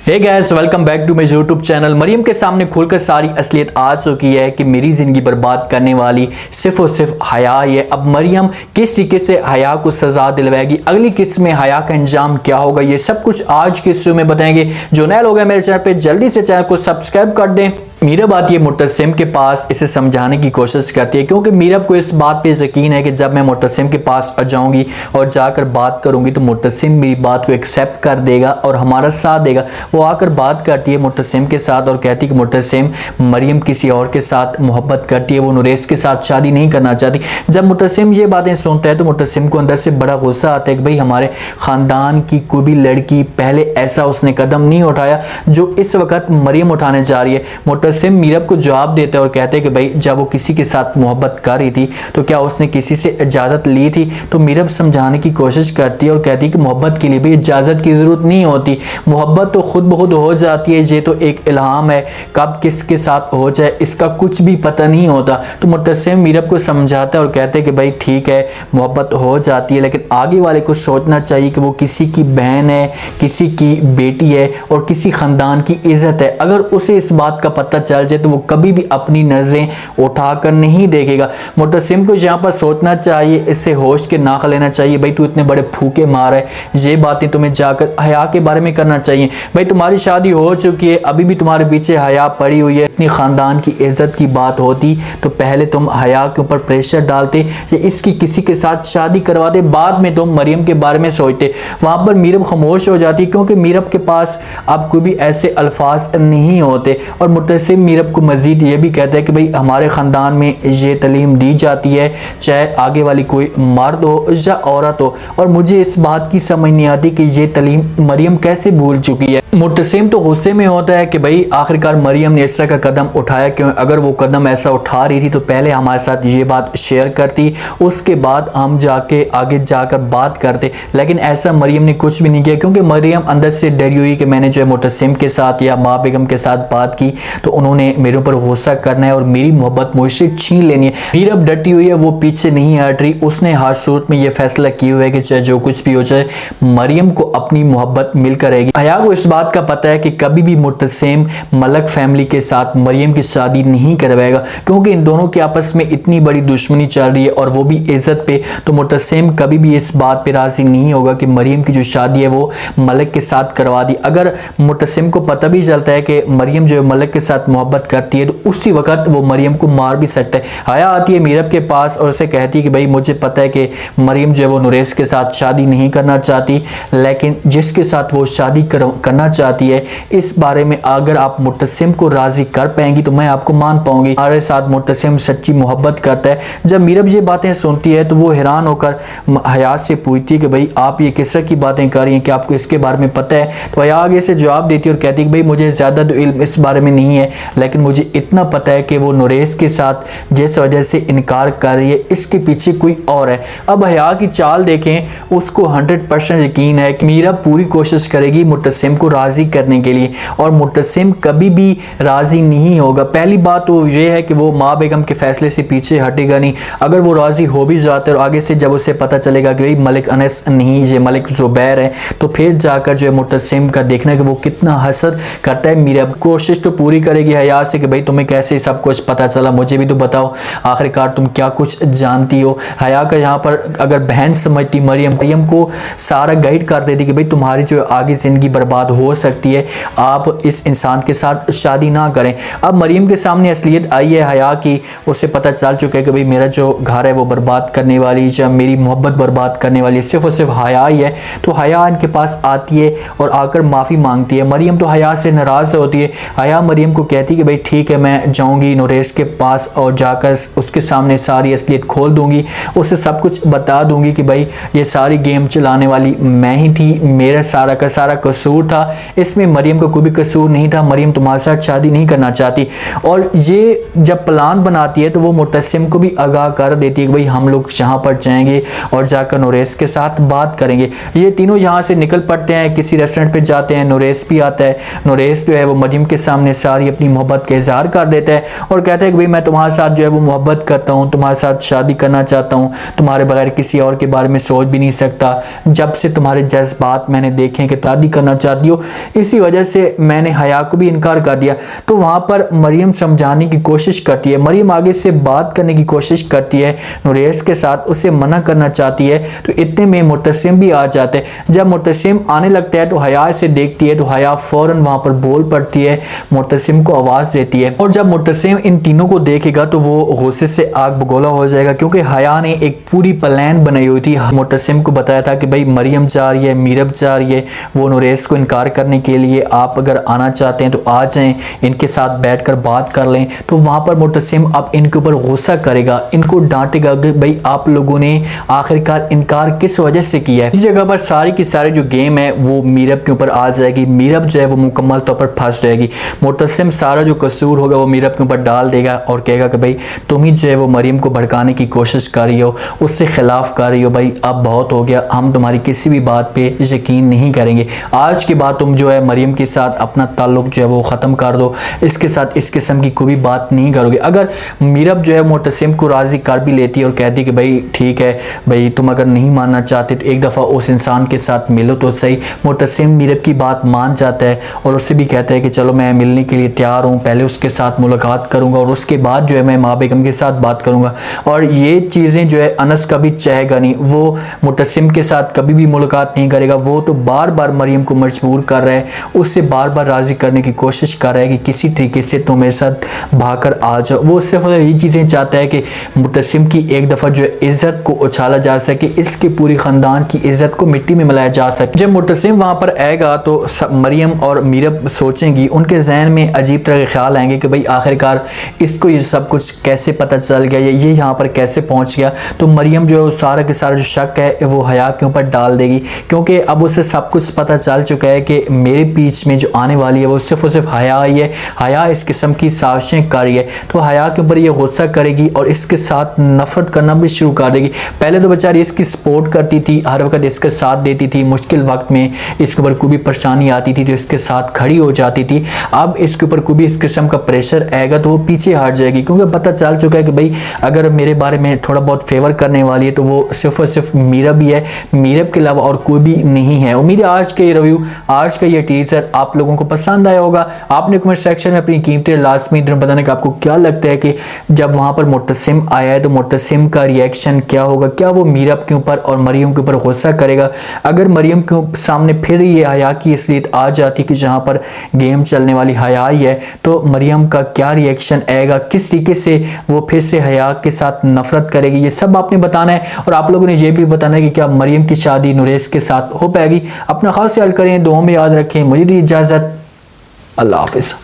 Hey guys, welcome back to my YouTube channel. Mariam के सामने खुलकर सारी असलियत आ चुकी है कि मेरी ज़िंदगी बर्बाद करने वाली सिर्फ और सिर्फ हया ही है। अब मरियम किस तरीके से हया को सज़ा दिलवाएगी, अगली किस्त में हया का अंजाम क्या होगा, ये सब कुछ आज के इस में बताएंगे। जो नया लोग हैं मेरे चैनल पे, जल्दी से चैनल को सब्सक्राइब कर दें। मीरब आती है मुतसिम के पास, इसे समझाने की कोशिश करती है क्योंकि मीरब को इस बात पे यकीन है कि जब मैं मुतसिम के पास आ जाऊंगी और जाकर बात करूंगी तो मुतसिम मेरी बात को एक्सेप्ट कर देगा और हमारा साथ देगा। वो आकर बात करती है मुतसिम के साथ और कहती है कि मुतसिम मरियम किसी और के साथ मोहब्बत करती है, वो नुरेस के साथ शादी नहीं करना चाहती। जब मुतसिम ये बातें सुनता है तो मुतसिम को अंदर से बड़ा गुस्सा आता है कि भाई हमारे ख़ानदान की कोई भी लड़की पहले ऐसा उसने कदम नहीं उठाया जो इस वक्त मरियम उठाने जा रही है। मुतसिम मीरब को जवाब देते हैं और कहते हैं कि भाई जब वो किसी के साथ मोहब्बत कर रही थी तो क्या उसने किसी से इजाज़त ली थी। तो मीरब समझाने की कोशिश करती है और कहती है कि मोहब्बत के लिए भी इजाज़त की ज़रूरत नहीं होती, मोहब्बत तो खुद ब खुद हो जाती है, ये तो एक इल्हाम है, कब किसके साथ हो जाए इसका कुछ भी पता नहीं होता। तो मुतसिम मीरब को समझाता है और कहते हैं कि भाई ठीक है मोहब्बत हो जाती है, लेकिन आगे वाले को सोचना चाहिए कि वो किसी की बहन है, किसी की बेटी है और किसी ख़ानदान की इज़्ज़त है। अगर उसे इस बात का पता चल जाए तो वो कभी भी अपनी नज़रें उठाकर नहीं देखेगा। मुतसिम को यहाँ पर सोचना चाहिए, इससे होश के नाख लेना चाहिए। भाई तू इतने बड़े फूके मार है, ये बातें तुम्हें जाकर हया के बारे में करना चाहिए। भाई तुम्हारी शादी हो चुकी है, अभी भी तुम्हारे पीछे हया पड़ी हुई है। इतनी ख़ानदान की इज्जत की बात होती तो पहले तुम हया के ऊपर प्रेशर डालते या इसकी किसी के साथ शादी करवाते, बाद में तुम मरियम के बारे में सोचते। वहाँ पर मीरब खामोश हो जाती क्योंकि मीरब के पास अब कोई भी ऐसे अल्फाज नहीं होते। और मुतसिम मीरब को मजीद ये भी कहता है कि भाई हमारे ख़ानदान में ये तालीम दी जाती है चाहे आगे वाली कोई मर्द हो या औरत हो, और मुझे इस बात की समझ नहीं आती कि ये तालीम मरियम कैसे भूल चुकी है। मुतसिम तो गुस्से में होता है कि भाई आखिरकार मरियम ने इस तरह का कदम उठाया क्यों, अगर वो कदम ऐसा उठा रही थी तो पहले हमारे साथ ये बात शेयर करती, उसके बाद हम जाके आगे जाकर बात करते। लेकिन ऐसा मरियम ने कुछ भी नहीं किया क्योंकि मरियम अंदर से डरी हुई कि मैंने जो है मुतसिम के साथ या माँ बेगम के साथ बात की तो उन्होंने मेरे ऊपर गुस्सा करना है और मेरी मोहब्बत मुझसे छीन लेनी है। मीरब डटी हुई है, वो पीछे नहीं हट रही। उसने हर सूरत में ये फैसला किया हुआ है कि चाहे जो कुछ भी हो जाए मरियम को अपनी मोहब्बत मिलकर रहेगी। हया को इस बात का पता है कि कभी भी मुतसिम मलक फैमिली के साथ मरियम की शादी नहीं करवाएगा क्योंकि इन दोनों के आपस में इतनी बड़ी दुश्मनी चल रही है और वो भी इज्जत पे। तो मुतसिम कभी भी इस बात पे राजी नहीं होगा कि मरियम की जो शादी है वो मलक के साथ करवा दी। अगर मुतसिम को पता भी चलता है कि मरियम जो है मलक के साथ मोहब्बत करती है तो उसी वक्त वो मरियम को मार भी सकता है। हया आती है मीरब के पास और उसे कहती है कि भाई मुझे पता है कि मरियम जो है वो नुरेस के साथ शादी नहीं करना चाहती, लेकिन जिसके साथ वो शादी करना चाहती है इस बारे में अगर आप मुतसिम को राजी कर पाएंगी तो मैं आपको मान पाऊंगी। हमारे साथ मुतसिम सच्ची मोहब्बत करता है। जब मीरब ये बातें सुनती है तो वो हैरान होकर हया से पूछती है कि भाई आप ये किस तरह की बातें कर रही हैं, कि आपको इसके बारे में पता है। तो हया आगे से जवाब देती है और कहती है कि भाई मुझे ज़्यादा तो इल्म इस बारे में नहीं है, लेकिन मुझे इतना पता है कि वो नुरेस के साथ जिस वजह से इनकार कर रही है इसके पीछे कोई और है। अब हया की चाल देखें, उसको 100% यकीन है कि मीरा पूरी कोशिश करेगी मुतसिम को राज़ी करने के लिए और मुतसिम कभी भी राज़ी नहीं होगा। पहली बात तो ये है कि वो माँ बेगम के फैसले से पीछे हटेगा नहीं। अगर वो राज़ी हो भी जाते और आगे से जब उसे पता चलेगा कि भाई मलिक अनस नहीं ये मलिक ज़ुबैर है तो फिर जाकर जो है मुतसिम का देखना कि वो कितना हसद करता है। मीरा कोशिश तो पूरी करेगी हया से कि भाई तुम्हें कैसे सब कुछ पता चला, मुझे भी तो बताओ, आखिरकार तुम क्या कुछ जानती हो। हया का यहाँ पर अगर बहन समझती मरियम को सारा गाइड कर देती कि भाई तुम्हारी जो आगे ज़िंदगी बर्बाद हो सकती है, आप इस इंसान के साथ शादी ना करें। अब मरियम के सामने असलियत आई है हया की, उसे पता चल चुका है कि भाई मेरा जो घर है वो बर्बाद करने वाली या मेरी मोहब्बत बर्बाद करने वाली सिर्फ और सिर्फ हया ही है। तो हया इनके पास आती है और आकर माफ़ी मांगती है। मरियम तो हया से नाराज़ होती है। हया मरियम को कहती है कि भाई ठीक है मैं जाऊंगी नुरेस के पास और जाकर उसके सामने सारी असलियत खोल दूंगी, उसे सब कुछ बता दूंगी कि भाई ये सारी गेम चलाने वाली मैं ही थी, मेरा सारा का सारा कसूर था, इसमें मरियम का कोई भी कसूर नहीं था, मरियम तुम्हारे साथ शादी नहीं करना चाहती। और ये जब प्लान बनाती है तो वो मुतसिम को भी आगाह कर देती है कि भाई हम लोग यहाँ पर जाएंगे और जाकर नुरेस के साथ बात करेंगे। ये तीनों यहाँ से निकल पड़ते हैं, किसी रेस्टोरेंट पर जाते हैं, नुरेस भी आता है। नुरेस जो है वो मरियम के सामने सारी अपनी अपनी मोहब्बत का इजहार कर देता है और कहता है कि भाई मैं तुम्हारे साथ जो है वो मोहब्बत करता हूँ, तुम्हारे साथ शादी करना चाहता हूँ, तुम्हारे बगैर किसी और के बारे में सोच भी नहीं सकता, जब से तुम्हारे जज्बात मैंने देखे कि शादी करना चाहती हो इसी वजह से मैंने हया को भी इनकार कर दिया। तो वहाँ पर मरियम समझाने की कोशिश करती है, मरियम आगे से बात करने की कोशिश करती है नुरेस के साथ, उसे मना करना चाहती है। तो इतने में मुतसिम भी आ जाते हैं। जब मुतसिम आने लगता है तो हया से देखती है तो हया फौरन वहाँ पर बोल पड़ती है, मुतसिम को आवाज़ देती है। और जब मुतसिम इन तीनों को देखेगा तो वो गुस्से से आग बगोला हो जाएगा, क्योंकि हया ने एक पूरी प्लान बनाई हुई थी। मुतसिम को बताया था कि भाई मरियम जा रही है, मीरब जा रही है वो नुरेस को इनकार करने के लिए, आप अगर आना चाहते हैं तो आ जाएं, इनके साथ बैठकर बात कर लें। तो वहाँ पर मुतसिम अब इनके ऊपर गुस्सा करेगा, इनको डांटेगा कि भाई आप लोगों ने आखिरकार इनकार किस वजह से किया है। इस जगह पर सारी की सारी जो गेम है वो मीरब के ऊपर आ जाएगी, मीरब जो है वो मुकम्मल तौर पर फंस जाएगी। मुतसिम सारा जो कसूर होगा वो मीरब के ऊपर डाल देगा और कहेगा कि भाई तुम ही जो है वो मरियम को भड़काने की कोशिश कर रही हो, उससे खिलाफ कर रही हो, भाई अब बहुत हो गया, हम तुम्हारी किसी भी बात पे यकीन नहीं करेंगे, आज के बाद तुम जो है मरियम के साथ अपना ताल्लुक जो है वो ख़त्म कर दो, इसके साथ इस किस्म की कोई बात नहीं करोगे। अगर मीरब जो है मुतसिम को राज़ी कर भी लेती है और कहती कि भाई ठीक है भाई तुम अगर नहीं मानना चाहते तो एक दफ़ा उस इंसान के साथ मिलो तो सही। मुतसिम मीरब की बात मान जाता है और उससे भी कहता है कि चलो मैं मिलने के लिए तैयार हूँ, पहले उसके साथ मुलाकात करूँगा और उसके बाद जो है मैं माँ बेगम के साथ बात करूँगा। और ये चीज़ें जो है अनस कभी चाहेगा नहीं, वो मुतसिम के साथ कभी भी मुलाकात नहीं करेगा। वो तो बार बार मरियम को मजबूर कर रहा है, उससे बार बार राज़ी करने की कोशिश कर रहा है कि किसी तरीके से तुम मेरे साथ भागकर आ जाओ। वो सिर्फ यही चीज़ें चाहता है कि मुतसिम की एक दफ़ा जो है इज़्ज़त को उछाला जा सके, इसके पूरी ख़ानदान की इज़्ज़त को मिट्टी में मिलाया जा सके। जब मुतसिम वहाँ पर आएगा तो मरियम और मीरब सोचेंगी, उनके जहन में अजीब तरह के ख्याल आएंगे कि भाई आखिरकार इसको ये सब कुछ कैसे पता चल गया, ये यहाँ पर कैसे पहुँच गया। तो मरियम जो है सारा के सारा जो शक है वो हया के ऊपर डाल देगी, क्योंकि अब उसे सब कुछ पता चल चुका है कि मेरे बीच में जो आने वाली है वो सिर्फ और सिर्फ हया ही है, हया इस किस्म की साजिशें कर रही है। तो हया के ऊपर ये गुस्सा करेगी और इसके साथ नफरत करना भी शुरू कर देगी। पहले तो बेचारी इसकी सपोर्ट करती थी, हर वक्त इसका साथ देती थी, मुश्किल वक्त में इसके ऊपर कोई भी परेशानी आती थी तो इसके साथ खड़ी हो जाती थी। अब इसके ऊपर कोई भी इस किस्म का प्रेशर आएगा तो वो पीछे हट जाएगी, क्योंकि पता चल चुका है कि भाई अगर मेरे बारे में थोड़ा बहुत फेवर करने वाली है तो वो सिर्फ और सिर्फ मीरब ही है, मीरब के अलावा और कोई भी नहीं है। उम्मीद है आज का ये रिव्यू, आज का ये टीजर आप लोगों को पसंद आया होगा। आपने कमेंट सेक्शन में अपनी कीमती लाजमी बताने का आपको क्या लगता है कि जब वहाँ पर मुतसिम आया है तो मुतसिम का रिएक्शन क्या होगा, क्या वो मीरब के ऊपर और मरियम के ऊपर गुस्सा करेगा। अगर मरियम के सामने फिर ये हया की असलियत आ जाती कि जहाँ पर गेम चलने वाली हया ही है तो मरियम का क्या रिएक्शन आएगा, किस तरीके से वो फिर से हया के साथ नफरत करेगी, ये सब आपने बताना है। और आप लोगों ने ये भी बताना है कि क्या मरियम की शादी नुरेस के साथ हो पाएगी। अपना खास ख्याल करें, दुआ में याद रखें। मुझे दी इजाज़त, अल्लाह हाफिज़।